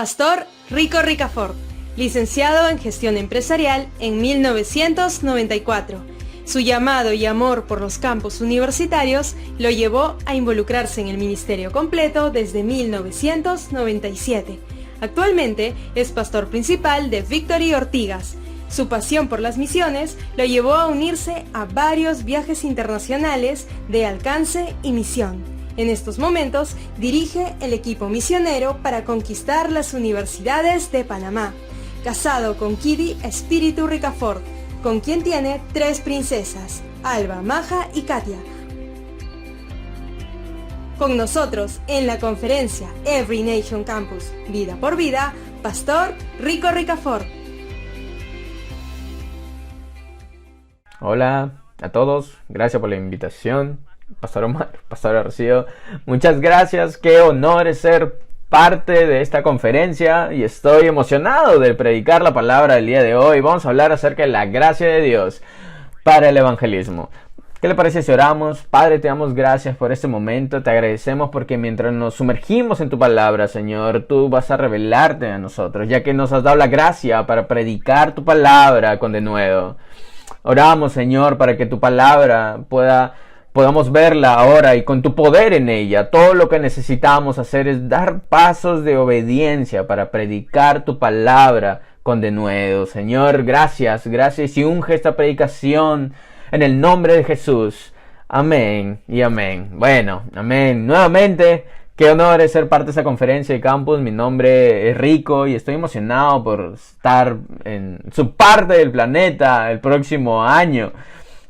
Pastor Rico Ricafort, licenciado en Gestión Empresarial en 1994. Su llamado y amor por los campus universitarios lo llevó a involucrarse en el ministerio completo desde 1997. Actualmente es pastor principal de Victory Ortigas. Su pasión por las misiones lo llevó a unirse a varios viajes internacionales de alcance y misión. En estos momentos dirige el equipo misionero para conquistar las universidades de Panamá. Casado con Kidi Espíritu Ricafort, con quien tiene 3 princesas, Alba, Maja y Katia. Con nosotros en la conferencia Every Nation Campus, Vida por Vida, Pastor Rico Ricafort. Hola a todos, gracias por la invitación. Pastor Omar, Pastor Rocío, muchas gracias, qué honor es ser parte de esta conferencia y estoy emocionado de predicar la palabra del día de hoy. Vamos a hablar acerca de la gracia de Dios para el evangelismo. ¿Qué le parece si oramos? Padre, te damos gracias por este momento, te agradecemos porque mientras nos sumergimos en tu palabra, Señor, tú vas a revelarte a nosotros, ya que nos has dado la gracia para predicar tu palabra con denuedo. Oramos, Señor, para que tu palabra podamos verla ahora y con tu poder en ella. Todo lo que necesitamos hacer es dar pasos de obediencia para predicar tu palabra con denuedo. Señor, gracias y unge esta predicación en el nombre de Jesús. Amén y amén. Bueno, amén. Nuevamente, qué honor es ser parte de esta conferencia de campus. Mi nombre es Rico y estoy emocionado por estar en su parte del planeta el próximo año.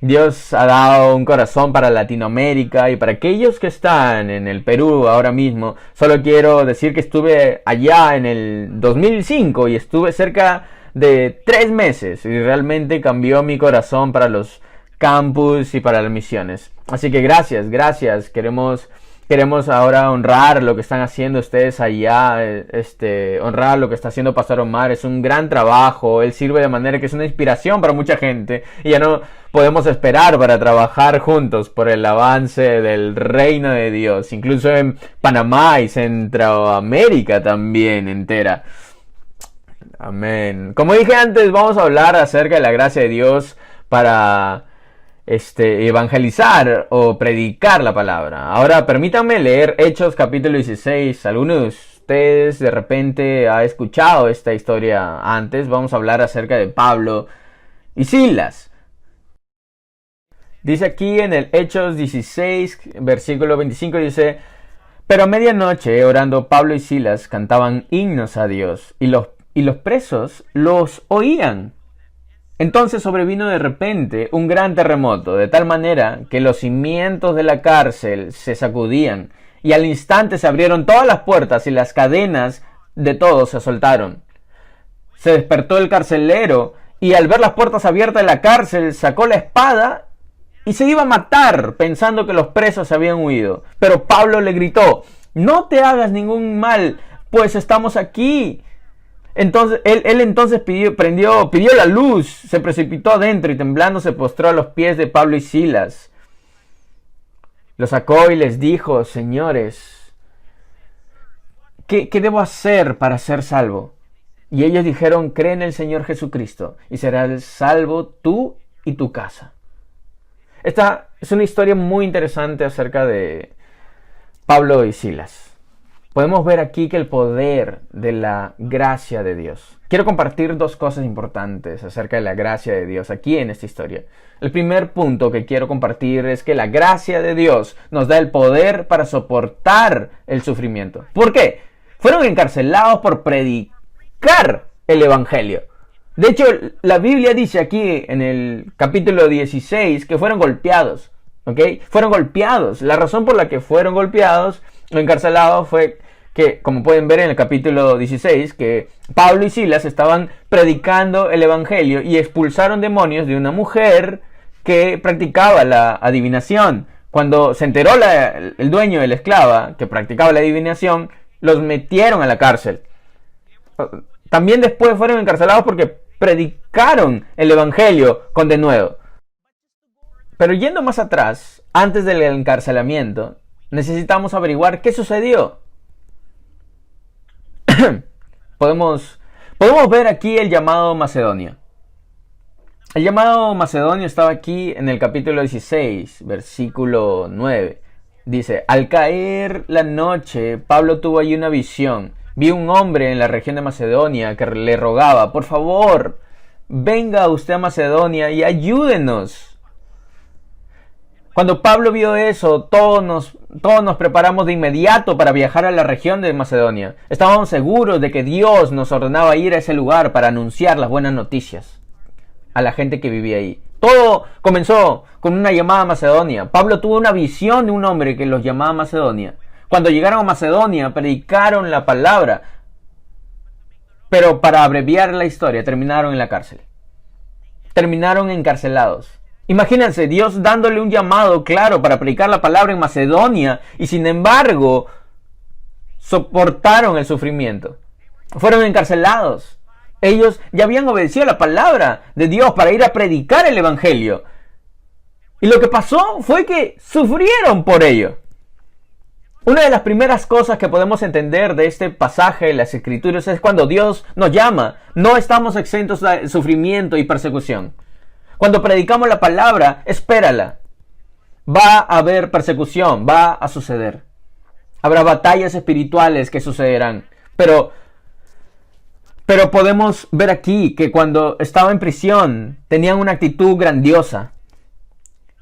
Dios ha dado un corazón para Latinoamérica y para aquellos que están en el Perú ahora mismo. Solo quiero decir que estuve allá en el 2005 y estuve cerca de 3 meses y realmente cambió mi corazón para los campus y para las misiones. Así que gracias. Queremos ahora honrar lo que están haciendo ustedes allá, honrar lo que está haciendo Pastor Omar. Es un gran trabajo, él sirve de manera que es una inspiración para mucha gente y ya no podemos esperar para trabajar juntos por el avance del reino de Dios, incluso en Panamá y Centroamérica también entera. Amén. Como dije antes, vamos a hablar acerca de la gracia de Dios para evangelizar o predicar la palabra. Ahora permítanme leer Hechos capítulo 16. Algunos de ustedes de repente ha escuchado esta historia antes. Vamos a hablar acerca de Pablo y Silas. Dice aquí en el Hechos 16 versículo 25, dice: pero a medianoche orando Pablo y Silas cantaban himnos a Dios y los presos los oían. Entonces sobrevino de repente un gran terremoto, de tal manera que los cimientos de la cárcel se sacudían, y al instante se abrieron todas las puertas y las cadenas de todos se soltaron. Se despertó el carcelero, y al ver las puertas abiertas de la cárcel, sacó la espada y se iba a matar, pensando que los presos se habían huido. Pero Pablo le gritó: no te hagas ningún mal, pues estamos aquí. Entonces él entonces pidió la luz, se precipitó adentro y temblando se postró a los pies de Pablo y Silas. Los sacó y les dijo: señores, ¿qué debo hacer para ser salvo? Y ellos dijeron: cree en el Señor Jesucristo y serás salvo tú y tu casa. Esta es una historia muy interesante acerca de Pablo y Silas. Podemos ver aquí que el poder de la gracia de Dios. Quiero compartir 2 cosas importantes acerca de la gracia de Dios aquí en esta historia. El primer punto que quiero compartir es que la gracia de Dios nos da el poder para soportar el sufrimiento. ¿Por qué? Fueron encarcelados por predicar el evangelio. De hecho, la Biblia dice aquí en el capítulo 16 que fueron golpeados. ¿Ok? Fueron golpeados. La razón por la que fueron golpeados o encarcelados fue que, como pueden ver en el capítulo 16, que Pablo y Silas estaban predicando el evangelio y expulsaron demonios de una mujer que practicaba la adivinación. Cuando se enteró el dueño de la esclava que practicaba la adivinación, los metieron a la cárcel. También después fueron encarcelados porque predicaron el evangelio con denuedo. Pero yendo más atrás, antes del encarcelamiento, necesitamos averiguar qué sucedió. podemos ver aquí el llamado Macedonia. El llamado Macedonio estaba aquí en el capítulo 16, versículo 9. Dice, al caer la noche, Pablo tuvo allí una visión. Vi un hombre en la región de Macedonia que le rogaba, por favor, venga usted a Macedonia y ayúdenos. Cuando Pablo vio eso, todos nos preparamos de inmediato para viajar a la región de Macedonia. Estábamos seguros de que Dios nos ordenaba ir a ese lugar para anunciar las buenas noticias a la gente que vivía ahí. Todo comenzó con una llamada a Macedonia. Pablo tuvo una visión de un hombre que los llamaba a Macedonia. Cuando llegaron a Macedonia, predicaron la palabra, pero para abreviar la historia, terminaron en la cárcel. Terminaron encarcelados. Imagínense, Dios dándole un llamado claro para predicar la palabra en Macedonia, y sin embargo, soportaron el sufrimiento. Fueron encarcelados. Ellos ya habían obedecido la palabra de Dios para ir a predicar el evangelio. Y lo que pasó fue que sufrieron por ello. Una de las primeras cosas que podemos entender de este pasaje de las Escrituras es cuando Dios nos llama, no estamos exentos de sufrimiento y persecución. Cuando predicamos la palabra, espérala. Va a haber persecución, va a suceder. Habrá batallas espirituales que sucederán. Pero podemos ver aquí que cuando estaba en prisión tenían una actitud grandiosa.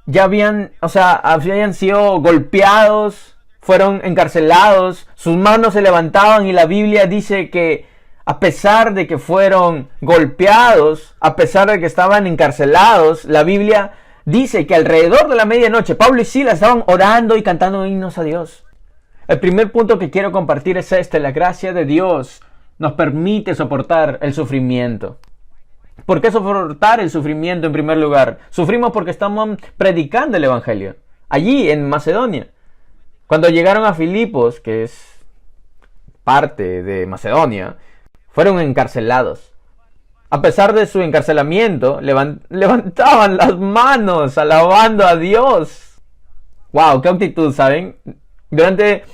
Ya habían sido golpeados, fueron encarcelados, sus manos se levantaban y la Biblia dice que a pesar de que fueron golpeados, a pesar de que estaban encarcelados, la Biblia dice que alrededor de la medianoche Pablo y Silas estaban orando y cantando himnos a Dios. El primer punto que quiero compartir es este: la gracia de Dios nos permite soportar el sufrimiento. ¿Por qué soportar el sufrimiento en primer lugar? Sufrimos porque estamos predicando el evangelio. Allí en Macedonia. Cuando llegaron a Filipos, que es parte de Macedonia, fueron encarcelados. A pesar de su encarcelamiento, levantaban las manos alabando a Dios. ¡Wow! ¡Qué actitud!, ¿saben? Durante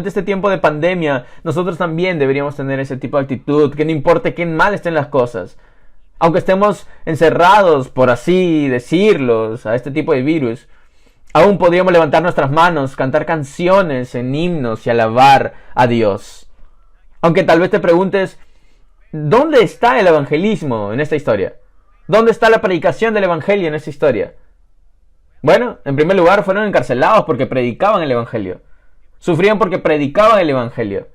este tiempo de pandemia, nosotros también deberíamos tener ese tipo de actitud, que no importe qué mal estén las cosas. Aunque estemos encerrados, por así decirlo, a este tipo de virus, aún podríamos levantar nuestras manos, cantar canciones en himnos y alabar a Dios. Aunque tal vez te preguntes, ¿dónde está el evangelismo en esta historia? ¿Dónde está la predicación del evangelio en esta historia? Bueno, en primer lugar fueron encarcelados porque predicaban el evangelio. Sufrían porque predicaban el evangelio.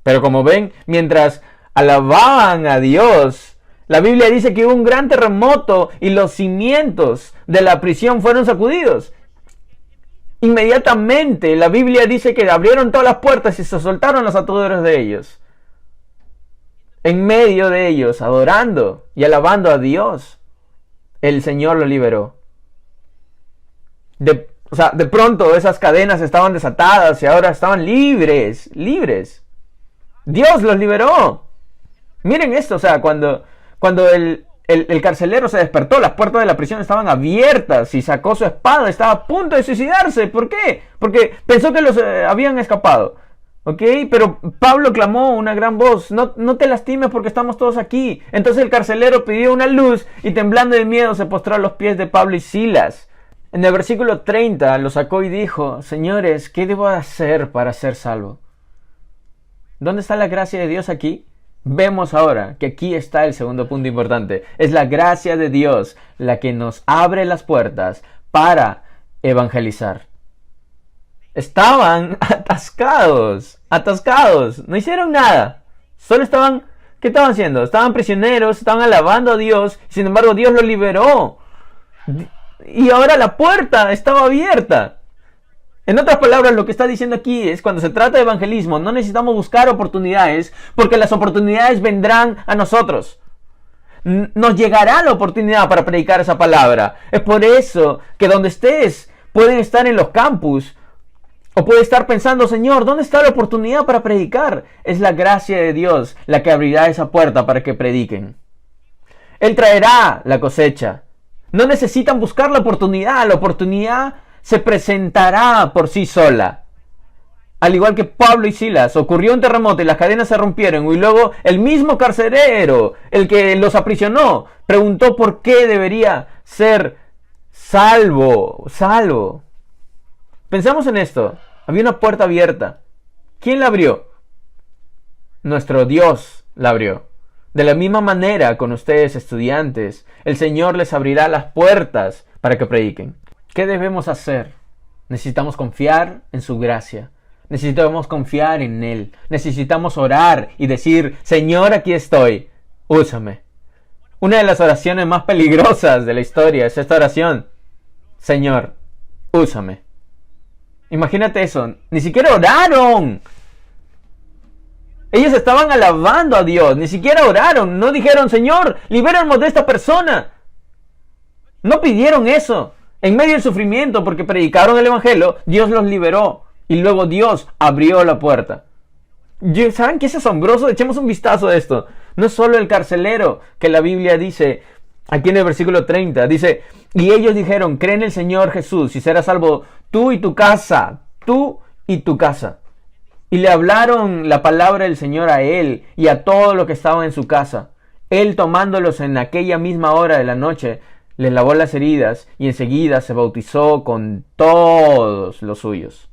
Pero como ven, mientras alababan a Dios, la Biblia dice que hubo un gran terremoto y los cimientos de la prisión fueron sacudidos. Inmediatamente la Biblia dice que abrieron todas las puertas y se soltaron las ataduras de ellos. En medio de ellos, adorando y alabando a Dios, el Señor lo liberó. De pronto esas cadenas estaban desatadas y ahora estaban libres. Dios los liberó. Miren esto, cuando el carcelero se despertó, las puertas de la prisión estaban abiertas y sacó su espada, estaba a punto de suicidarse. ¿Por qué? Porque pensó que los habían escapado. ¿Ok? Pero Pablo clamó una gran voz: no te lastimes porque estamos todos aquí. Entonces el carcelero pidió una luz y temblando de miedo se postró a los pies de Pablo y Silas. En el versículo 30 lo sacó y dijo: Señores, ¿qué debo hacer para ser salvo? ¿Dónde está la gracia de Dios aquí? Vemos ahora que aquí está el segundo punto importante. Es la gracia de Dios la que nos abre las puertas para evangelizar. Estaban atascados, no hicieron nada. Solo ¿qué estaban haciendo? Estaban prisioneros, estaban alabando a Dios, sin embargo Dios los liberó. Y ahora la puerta estaba abierta. En otras palabras, lo que está diciendo aquí es: cuando se trata de evangelismo, no necesitamos buscar oportunidades, porque las oportunidades vendrán a nosotros. Nos llegará la oportunidad para predicar esa palabra. Es por eso que donde estés, pueden estar en los campus, o puedes estar pensando: Señor, ¿dónde está la oportunidad para predicar? Es la gracia de Dios la que abrirá esa puerta para que prediquen. Él traerá la cosecha. No necesitan buscar la oportunidad se presentará por sí sola. al igual que Pablo y Silas, ocurrió un terremoto y las cadenas se rompieron, y luego el mismo carcelero, el que los aprisionó, preguntó por qué debería ser salvo. Pensamos en esto. Había una puerta abierta. ¿Quién la abrió? Nuestro Dios la abrió. De la misma manera con ustedes, estudiantes, el Señor les abrirá las puertas para que prediquen. ¿Qué debemos hacer? Necesitamos confiar en su gracia. Necesitamos confiar en Él. Necesitamos orar y decir, Señor, aquí estoy, úsame. Una de las oraciones más peligrosas de la historia es esta oración. Señor, úsame. Imagínate eso. Ni siquiera oraron. Ellos estaban alabando a Dios. Ni siquiera oraron. No dijeron, Señor, libéranos de esta persona. No pidieron eso. En medio del sufrimiento, porque predicaron el Evangelio, Dios los liberó. Y luego Dios abrió la puerta. ¿Saben qué es asombroso? Echemos un vistazo a esto. No es solo el carcelero que la Biblia dice, aquí en el versículo 30, dice, y ellos dijeron, cree en el Señor Jesús y serás salvo tú y tu casa. Y le hablaron la palabra del Señor a él y a todo lo que estaba en su casa. Él, tomándolos en aquella misma hora de la noche, les lavó las heridas y enseguida se bautizó con todos los suyos.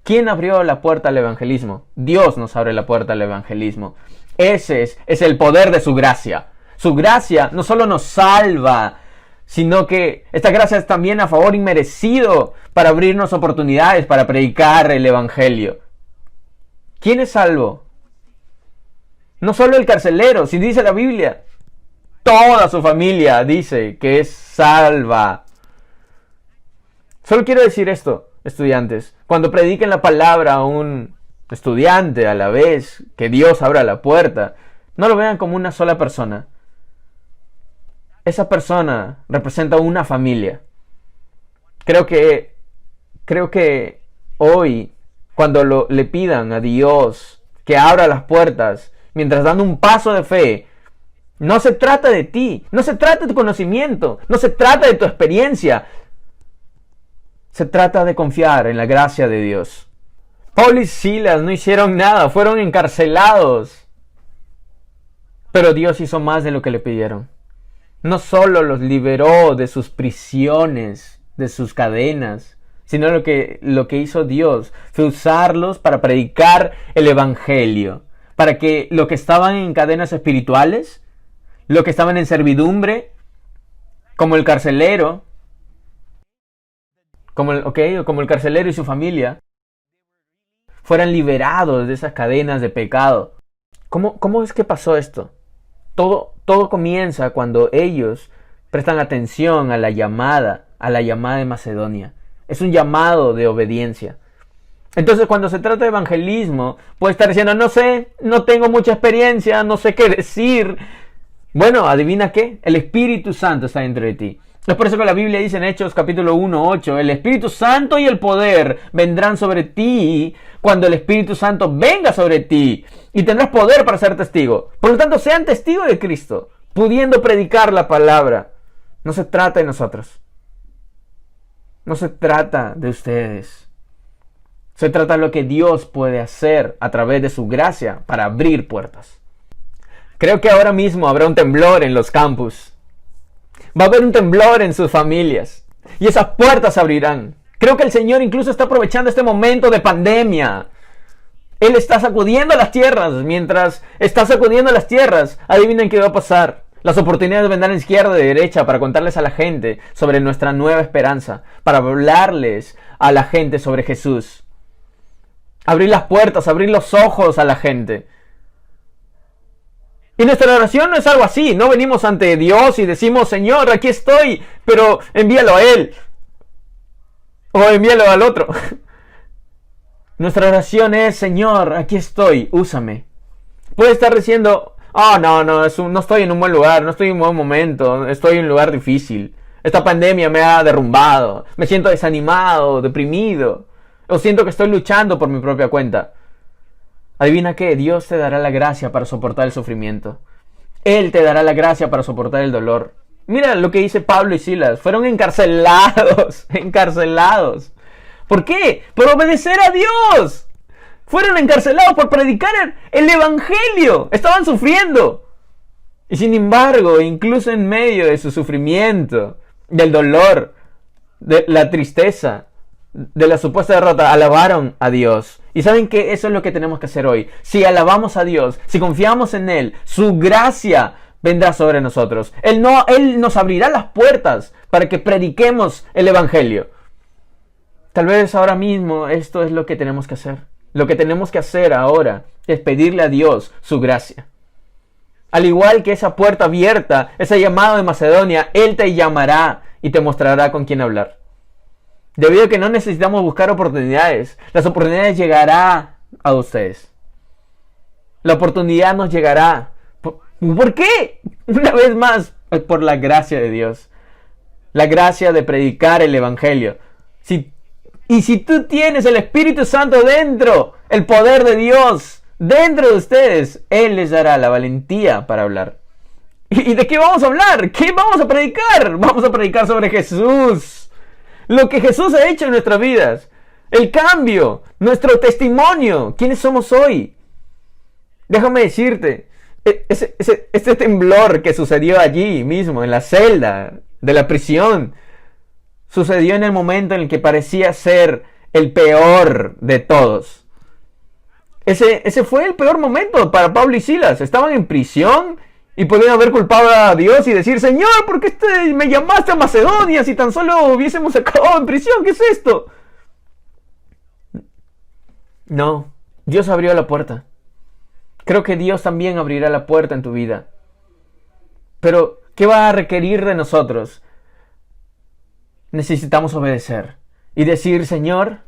¿Quién abrió la puerta al evangelismo? Dios nos abre la puerta al evangelismo. Ese es el poder de su gracia. Su gracia no solo nos salva, sino que esta gracia es también a favor inmerecido para abrirnos oportunidades para predicar el evangelio. ¿Quién es salvo? No solo el carcelero, si dice la Biblia, toda su familia dice que es salva. Solo quiero decir esto, estudiantes. Cuando prediquen la palabra a un estudiante a la vez que Dios abra la puerta, no lo vean como una sola persona. Esa persona representa una familia. Creo que hoy, cuando le pidan a Dios que abra las puertas, mientras dando un paso de fe, no se trata de ti, no se trata de tu conocimiento, no se trata de tu experiencia. Se trata de confiar en la gracia de Dios. Pablo y Silas no hicieron nada, fueron encarcelados. Pero Dios hizo más de lo que le pidieron. No solo los liberó de sus prisiones, de sus cadenas, sino lo que hizo Dios fue usarlos para predicar el evangelio. Para que los que estaban en cadenas espirituales, los que estaban en servidumbre, como el carcelero, como el carcelero y su familia, fueran liberados de esas cadenas de pecado. ¿Cómo es que pasó esto? Todo comienza cuando ellos prestan atención a la llamada de Macedonia. Es un llamado de obediencia. Entonces, cuando se trata de evangelismo, puede estar diciendo, no sé, no tengo mucha experiencia, no sé qué decir. Bueno, adivina qué, el Espíritu Santo está dentro de ti. Es por eso que la Biblia dice en Hechos capítulo 1:8, el Espíritu Santo y el poder vendrán sobre ti cuando el Espíritu Santo venga sobre ti y tendrás poder para ser testigo. Por lo tanto, sean testigos de Cristo, pudiendo predicar la palabra. No se trata de nosotros. No se trata de ustedes. Se trata de lo que Dios puede hacer a través de su gracia para abrir puertas. Creo que ahora mismo habrá un temblor en los campus. Va a haber un temblor en sus familias. Y esas puertas se abrirán. Creo que el Señor incluso está aprovechando este momento de pandemia. Él está sacudiendo las tierras. Mientras está sacudiendo las tierras, adivinen qué va a pasar. Las oportunidades vendrán a izquierda y derecha para contarles a la gente sobre nuestra nueva esperanza. Para hablarles a la gente sobre Jesús. Abrir las puertas, abrir los ojos a la gente. Y nuestra oración no es algo así. No venimos ante Dios y decimos, Señor, aquí estoy, pero envíalo a Él. O envíalo al otro. Nuestra oración es, Señor, aquí estoy, úsame. Puede estar diciendo, no estoy en un buen lugar, no estoy en un buen momento, estoy en un lugar difícil. Esta pandemia me ha derrumbado, me siento desanimado, deprimido. O siento que estoy luchando por mi propia cuenta. Adivina qué, Dios te dará la gracia para soportar el sufrimiento. Él te dará la gracia para soportar el dolor. Mira lo que dice Pablo y Silas. Fueron encarcelados. ¿Por qué? Por obedecer a Dios. Fueron encarcelados por predicar el evangelio. Estaban sufriendo. Y sin embargo, incluso en medio de su sufrimiento, del dolor, de la tristeza, de la supuesta derrota, alabaron a Dios. Y saben que eso es lo que tenemos que hacer hoy. Si alabamos a Dios, si confiamos en Él, su gracia vendrá sobre nosotros. Él nos abrirá las puertas para que prediquemos el evangelio. Tal vez ahora mismo esto es lo que tenemos que hacer. Lo que tenemos que hacer ahora es pedirle a Dios su gracia. Al igual que esa puerta abierta, ese llamado de Macedonia, Él te llamará y te mostrará con quién hablar. Debido a que no necesitamos buscar oportunidades, las oportunidades llegarán a ustedes. La oportunidad nos llegará. ¿Por qué? Una vez más, por la gracia de Dios. La gracia de predicar el evangelio. Y si tú tienes el Espíritu Santo dentro, el poder de Dios dentro de ustedes, Él les dará la valentía para hablar. ¿Y de qué vamos a hablar? ¿Qué vamos a predicar? Vamos a predicar sobre Jesús. Lo que Jesús ha hecho en nuestras vidas. El cambio. Nuestro testimonio. ¿Quiénes somos hoy? Déjame decirte. Este temblor que sucedió allí mismo, en la celda de la prisión, sucedió en el momento en el que parecía ser el peor de todos. Ese fue el peor momento para Pablo y Silas. Estaban en prisión y podían haber culpado a Dios y decir: Señor, ¿por qué me llamaste a Macedonia si tan solo hubiésemos acabado en prisión? ¿Qué es esto? No, Dios abrió la puerta. Creo que Dios también abrirá la puerta en tu vida. Pero, ¿qué va a requerir de nosotros? Necesitamos obedecer y decir: Señor,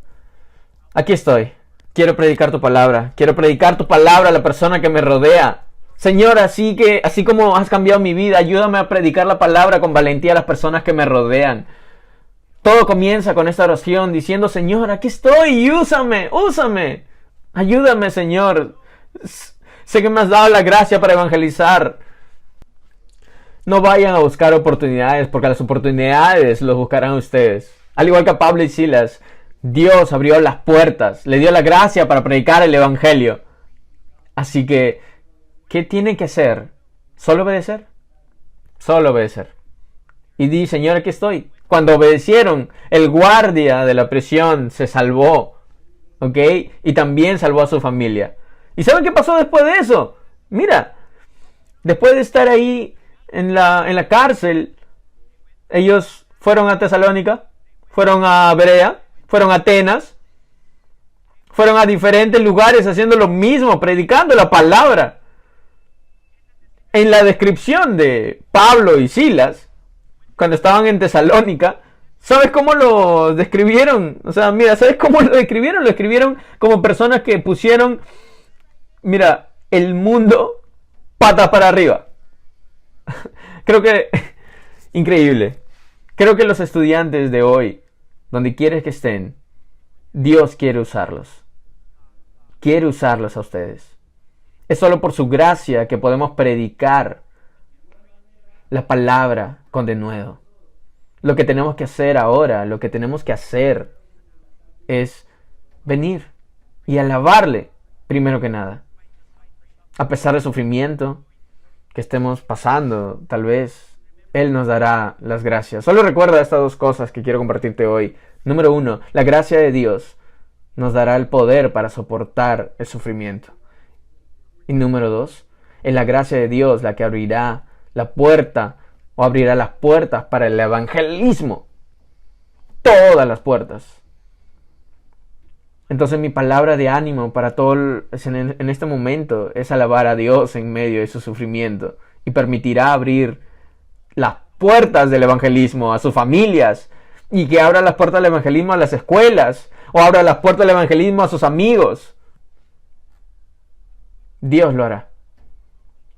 aquí estoy. Quiero predicar tu palabra. Quiero predicar tu palabra a la persona que me rodea. Señor, así como has cambiado mi vida, ayúdame a predicar la palabra con valentía a las personas que me rodean. Todo comienza con esta oración diciendo: Señor, aquí estoy, úsame. Ayúdame, Señor. Sé que me has dado la gracia para evangelizar. No vayan a buscar oportunidades, porque las oportunidades los buscarán ustedes. Al igual que a Pablo y Silas, Dios abrió las puertas, le dio la gracia para predicar el evangelio. Así que, ¿qué tienen que hacer? ¿Solo obedecer? Solo obedecer. Y di: Señor, aquí estoy. Cuando obedecieron, el guardia de la prisión se salvó. ¿Ok? Y también salvó a su familia. ¿Y saben qué pasó después de eso? Mira, después de estar ahí en la cárcel, ellos fueron a Tesalónica, fueron a Berea, fueron a Atenas, fueron a diferentes lugares haciendo lo mismo, predicando la palabra. En la descripción de Pablo y Silas, cuando estaban en Tesalónica, ¿sabes cómo lo describieron? O sea, mira, ¿sabes cómo lo describieron? Lo describieron como personas que pusieron, mira, el mundo patas para arriba. Creo que, increíble. Creo que los estudiantes de hoy, donde quieres que estén, Dios quiere usarlos. Quiere usarlos a ustedes. Es solo por su gracia que podemos predicar la palabra con denuedo. Lo que tenemos que hacer ahora, lo que tenemos que hacer es venir y alabarle primero que nada. A pesar del sufrimiento que estemos pasando, tal vez Él nos dará las gracias. Solo recuerda estas dos cosas que quiero compartirte hoy. Número 1, la gracia de Dios nos dará el poder para soportar el sufrimiento. Y número 2, es la gracia de Dios la que abrirá la puerta o abrirá las puertas para el evangelismo. Todas las puertas. Entonces mi palabra de ánimo para todo en este momento es alabar a Dios en medio de su sufrimiento y permitirá abrir las puertas del evangelismo a sus familias y que abra las puertas del evangelismo a las escuelas o abra las puertas del evangelismo a sus amigos. Dios lo hará.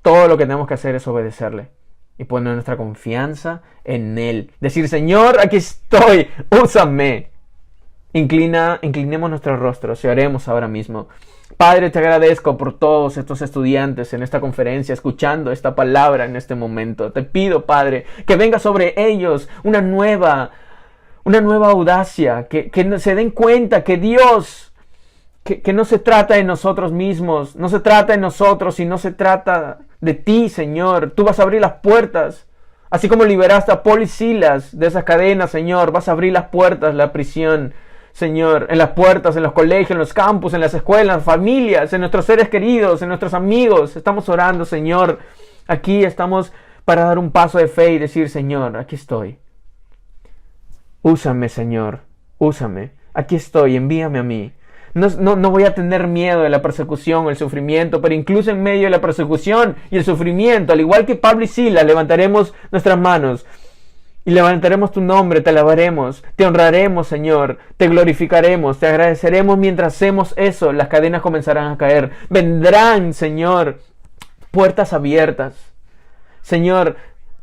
Todo lo que tenemos que hacer es obedecerle y poner nuestra confianza en Él. Decir: Señor, aquí estoy, úsame. Inclinemos nuestros rostros y oremos ahora mismo. Padre, te agradezco por todos estos estudiantes en esta conferencia, escuchando esta palabra en este momento. Te pido, Padre, que venga sobre ellos una nueva audacia, que se den cuenta que Dios, que no se trata de nosotros mismos, no se trata de nosotros y no se trata de ti, Señor. Tú vas a abrir las puertas. Así como liberaste a Pablo y Silas de esas cadenas, Señor, vas a abrir las puertas, la prisión, Señor, en las puertas, en los colegios, en los campus, en las escuelas, en las familias, en nuestros seres queridos, en nuestros amigos. Estamos orando, Señor. Aquí estamos para dar un paso de fe y decir, Señor, aquí estoy. Úsame, Señor, úsame. Aquí estoy, envíame a mí. No voy a tener miedo de la persecución o el sufrimiento, pero incluso en medio de la persecución y el sufrimiento, al igual que Pablo y Silas, levantaremos nuestras manos y levantaremos tu nombre, te alabaremos, te honraremos, Señor, te glorificaremos, te agradeceremos mientras hacemos eso. Las cadenas comenzarán a caer. Vendrán, Señor, puertas abiertas. Señor,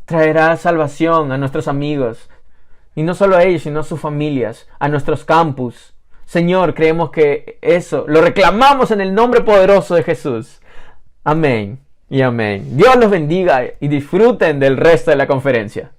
traerá salvación a nuestros amigos, y no solo a ellos, sino a sus familias, a nuestros campus. Señor, creemos que eso lo reclamamos en el nombre poderoso de Jesús. Amén y amén. Dios los bendiga y disfruten del resto de la conferencia.